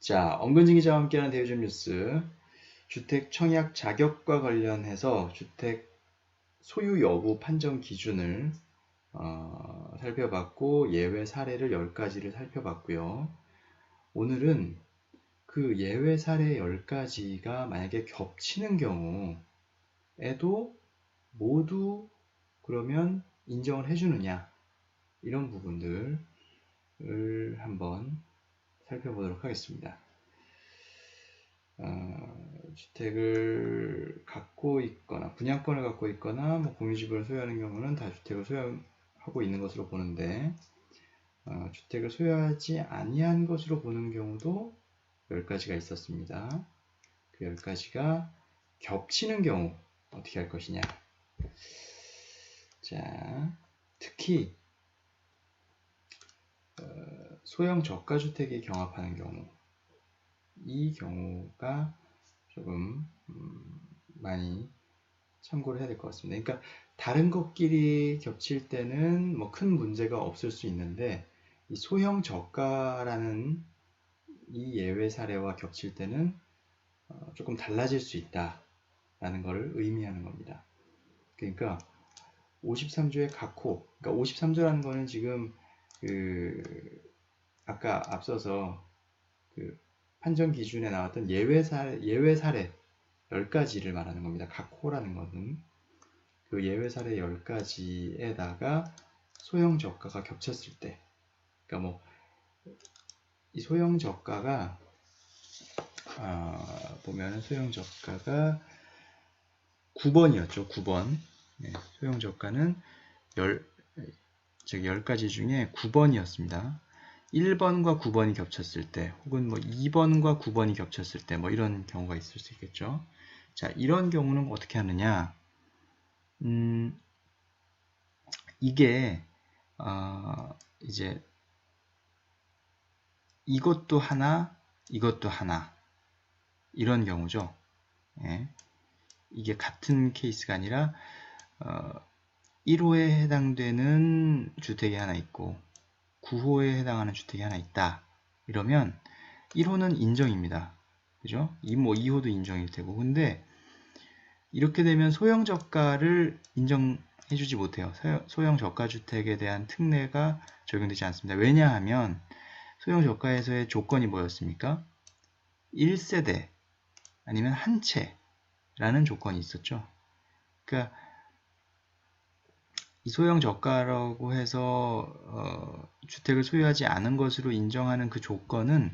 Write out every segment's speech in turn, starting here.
자, 엄근진 기자와 함께하는 대유점 뉴스. 주택 청약 자격과 관련해서 주택 소유 여부 판정 기준을 살펴봤고, 예외 사례를 10가지를 살펴봤고요. 오늘은 그 예외 사례 10가지가 만약에 겹치는 경우에도 모두 그러면 인정을 해주느냐, 이런 부분들을 한번 살펴보도록 하겠습니다. 주택을 갖고 있거나 분양권을 갖고 있거나 공유집을 소유하는 경우는 다 주택을 소유하고 있는 것으로 보는데, 주택을 소유하지 아니한 것으로 보는 경우도 10가지가 있었습니다. 그 10가지가 겹치는 경우 어떻게 할 것이냐. 자, 특히 소형 저가주택이 경합하는 경우, 이 경우가 조금 많이 참고를 해야 될 것 같습니다. 그러니까 다른 것끼리 겹칠 때는 큰 문제가 없을 수 있는데, 이 소형 저가라는 이 예외 사례와 겹칠 때는 조금 달라질 수 있다라는 것을 의미하는 겁니다. 그러니까 53조의 각호, 그러니까 53조라는 거는 지금 아까 앞서서 판정 기준에 나왔던 예외 사례 10가지를 말하는 겁니다. 각호라는 것은 그 예외 사례 10가지에다가 소형 저가가 겹쳤을 때, 그러니까 이 소형 저가가 보면 소형 저가가 9번이었죠. 9번. 네, 소형 저가는 10가지 중에 9번이었습니다. 1번과 9번이 겹쳤을 때, 혹은 2번과 9번이 겹쳤을 때, 이런 경우가 있을 수 있겠죠. 자, 이런 경우는 어떻게 하느냐? 이게 이제 이것도 하나, 이것도 하나, 이런 경우죠. 예. 이게 같은 케이스가 아니라 1호에 해당되는 주택이 하나 있고 9호에 해당하는 주택이 하나 있다. 이러면 1호는 인정입니다. 그죠? 2호도 인정일 테고. 근데 이렇게 되면 소형 저가를 인정해주지 못해요. 소형 저가 주택에 대한 특례가 적용되지 않습니다. 왜냐하면 소형 저가에서의 조건이 뭐였습니까? 1세대 아니면 한 채라는 조건이 있었죠. 그러니까 이 소형 저가라고 해서 주택을 소유하지 않은 것으로 인정하는 그 조건은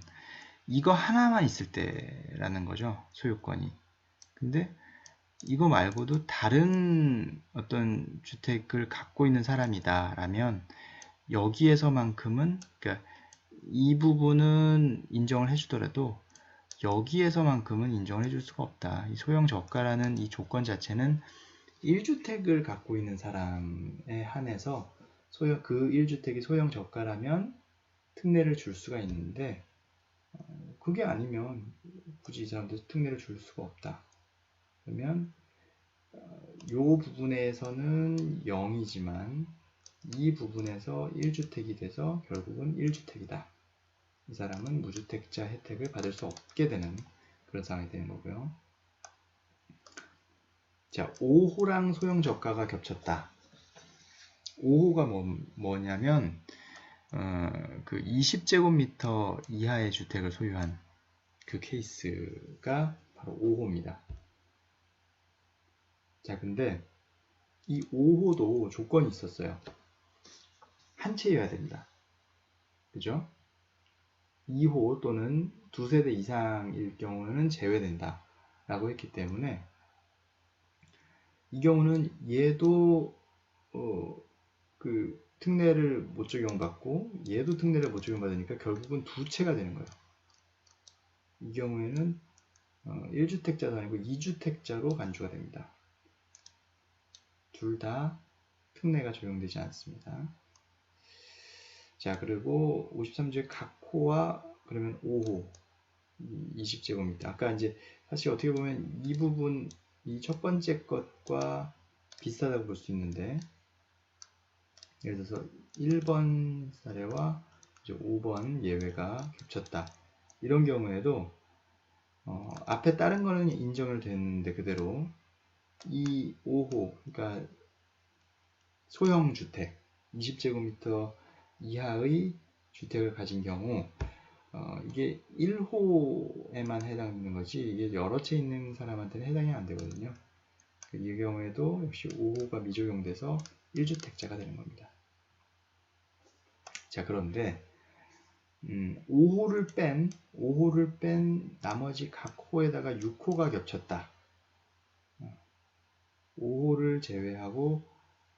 이거 하나만 있을 때라는 거죠. 소유권이. 근데 이거 말고도 다른 어떤 주택을 갖고 있는 사람이다 라면 여기에서만큼은, 그러니까 이 부분은 인정을 해주더라도 여기에서만큼은 인정을 해줄 수가 없다. 이 소형 저가라는 이 조건 자체는 1주택을 갖고 있는 사람에 한해서 그 1주택이 소형 저가라면 특례를 줄 수가 있는데, 그게 아니면 굳이 이 사람들 특례를 줄 수가 없다. 그러면 이 부분에서는 0이지만 이 부분에서 1주택이 돼서 결국은 1주택이다. 이 사람은 무주택자 혜택을 받을 수 없게 되는 그런 상황이 되는 거고요. 자, 5호랑 소형 저가가 겹쳤다. 5호가 뭐냐면 그 20제곱미터 이하의 주택을 소유한 그 케이스가 바로 5호입니다. 자, 근데 이 5호도 조건이 있었어요. 한 채여야 됩니다. 그죠? 2호 또는 2세대 이상일 경우는 제외된다 라고 했기 때문에 이 경우는 얘도 그 특례를 못 적용받고 얘도 특례를 못 적용받으니까 결국은 두 채가 되는 거예요. 이 경우에는 1주택자도 아니고 2주택자로 간주가 됩니다. 둘 다 특례가 적용되지 않습니다. 자, 그리고 53조의 각호와 그러면 5호 20제곱미터. 아까 이제 사실 어떻게 보면 이 부분, 이 첫 번째 것과 비슷하다고 볼 수 있는데, 예를 들어서 1번 사례와 이제 5번 예외가 겹쳤다. 이런 경우에도 앞에 다른 거는 인정을 됐는데 그대로 이 5호, 그러니까 소형 주택 20제곱미터 이하의 주택을 가진 경우 이게 1호에만 해당되는 거지 이게 여러 채 있는 사람한테는 해당이 안 되거든요. 이 경우에도 역시 5호가 미적용돼서 1주택자가 되는 겁니다. 자, 그런데 5호를 뺀 나머지 각 호에다가 6호가 겹쳤다. 5호를 제외하고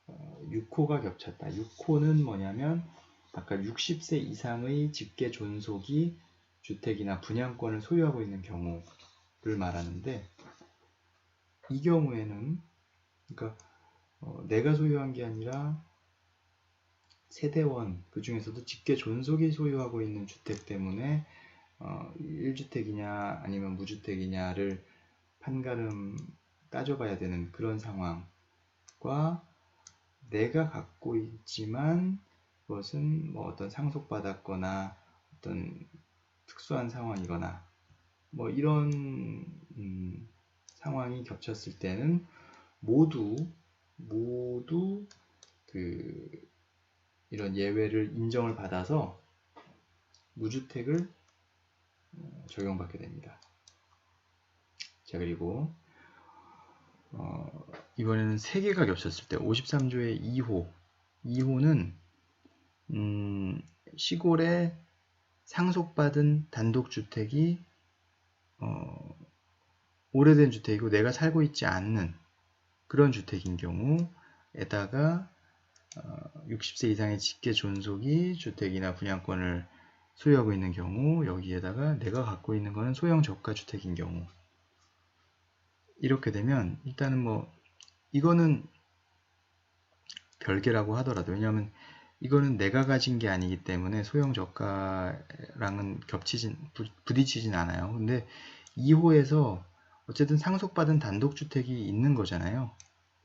6호가 겹쳤다. 6호는 뭐냐면 아까 60세 이상의 직계 존속이 주택이나 분양권을 소유하고 있는 경우를 말하는데, 이 경우에는 그러니까 내가 소유한 게 아니라 세대원, 그 중에서도 직계 존속이 소유하고 있는 주택 때문에 1주택이냐 아니면 무주택이냐를 판가름 따져봐야 되는 그런 상황과, 내가 갖고 있지만 그것은 뭐 어떤 상속받았거나 어떤 특수한 상황이거나 뭐 이런 상황이 겹쳤을 때는 모두 이런 예외를 인정을 받아서 무주택을 적용받게 됩니다. 자, 그리고 이번에는 3개가 겹쳤을 때 53조의 2호는 시골에 상속받은 단독주택이 오래된 주택이고 내가 살고 있지 않는 그런 주택인 경우에다가 60세 이상의 직계 존속이 주택이나 분양권을 소유하고 있는 경우, 여기에다가 내가 갖고 있는 것은 소형 저가주택인 경우, 이렇게 되면 일단은 뭐 이거는 별개라고 하더라도, 왜냐하면 이거는 내가 가진 게 아니기 때문에 소형 저가랑은 부딪히진 않아요. 근데 2호에서 어쨌든 상속받은 단독주택이 있는 거잖아요.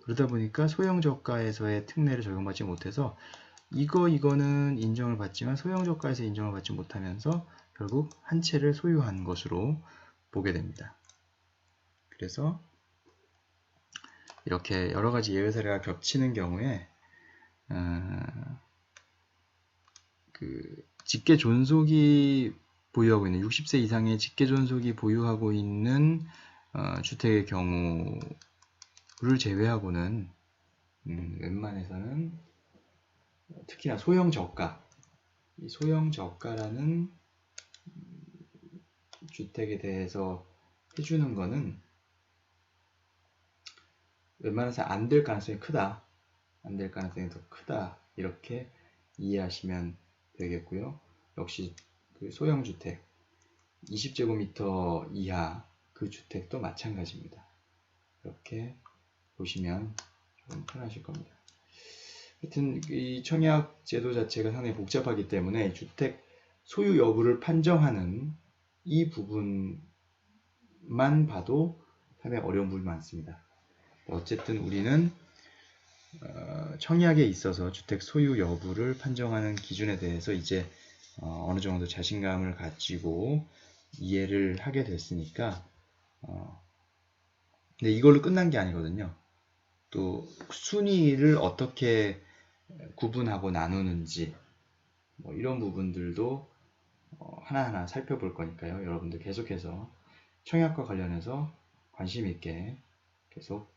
그러다 보니까 소형 저가에서의 특례를 적용받지 못해서 이거는 인정을 받지만 소형 저가에서 인정을 받지 못하면서 결국 한 채를 소유한 것으로 보게 됩니다. 그래서 이렇게 여러 가지 예외 사례가 겹치는 경우에 직계 존속이 보유하고 있는 60세 이상의 직계 존속이 보유하고 있는 주택의 경우를 제외하고는 웬만해서는 특히나 소형 저가, 이 소형 저가라는 주택에 대해서 해주는 거는 웬만해서 안 될 가능성이 크다. 안 될 가능성이 더 크다. 이렇게 이해하시면 되겠고요. 역시 그 소형 주택 20제곱미터 이하 그 주택도 마찬가지입니다. 이렇게 보시면 좀 편하실 겁니다. 하여튼 이 청약 제도 자체가 상당히 복잡하기 때문에 주택 소유 여부를 판정하는 이 부분만 봐도 상당히 어려운 부분이 많습니다. 어쨌든 우리는 청약에 있어서 주택 소유 여부를 판정하는 기준에 대해서 이제 어느 정도 자신감을 가지고 이해를 하게 됐으니까, 근데 이걸로 끝난 게 아니거든요. 또 순위를 어떻게 구분하고 나누는지 뭐 이런 부분들도 하나하나 살펴볼 거니까요. 여러분들 계속해서 청약과 관련해서 관심 있게 계속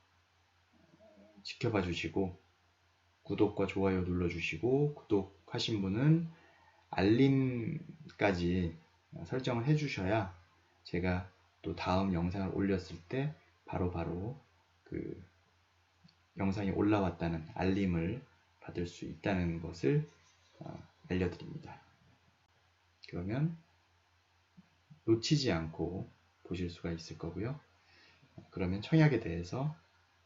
지켜봐 주시고, 구독과 좋아요 눌러주시고, 구독하신 분은 알림까지 설정을 해주셔야 제가 또 다음 영상을 올렸을 때 바로바로 그 영상이 올라왔다는 알림을 받을 수 있다는 것을 알려드립니다. 그러면 놓치지 않고 보실 수가 있을 거고요. 그러면 청약에 대해서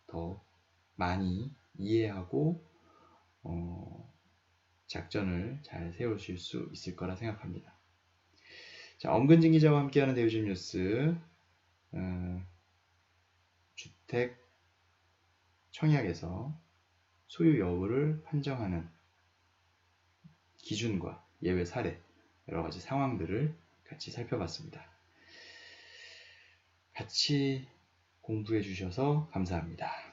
더 많이 이해하고 작전을 잘 세우실 수 있을 거라 생각합니다. 자, 엄근진 기자와 함께하는 대우집 뉴스, 주택 청약에서 소유 여부를 판정하는 기준과 예외 사례, 여러 가지 상황들을 같이 살펴봤습니다. 같이 공부해 주셔서 감사합니다.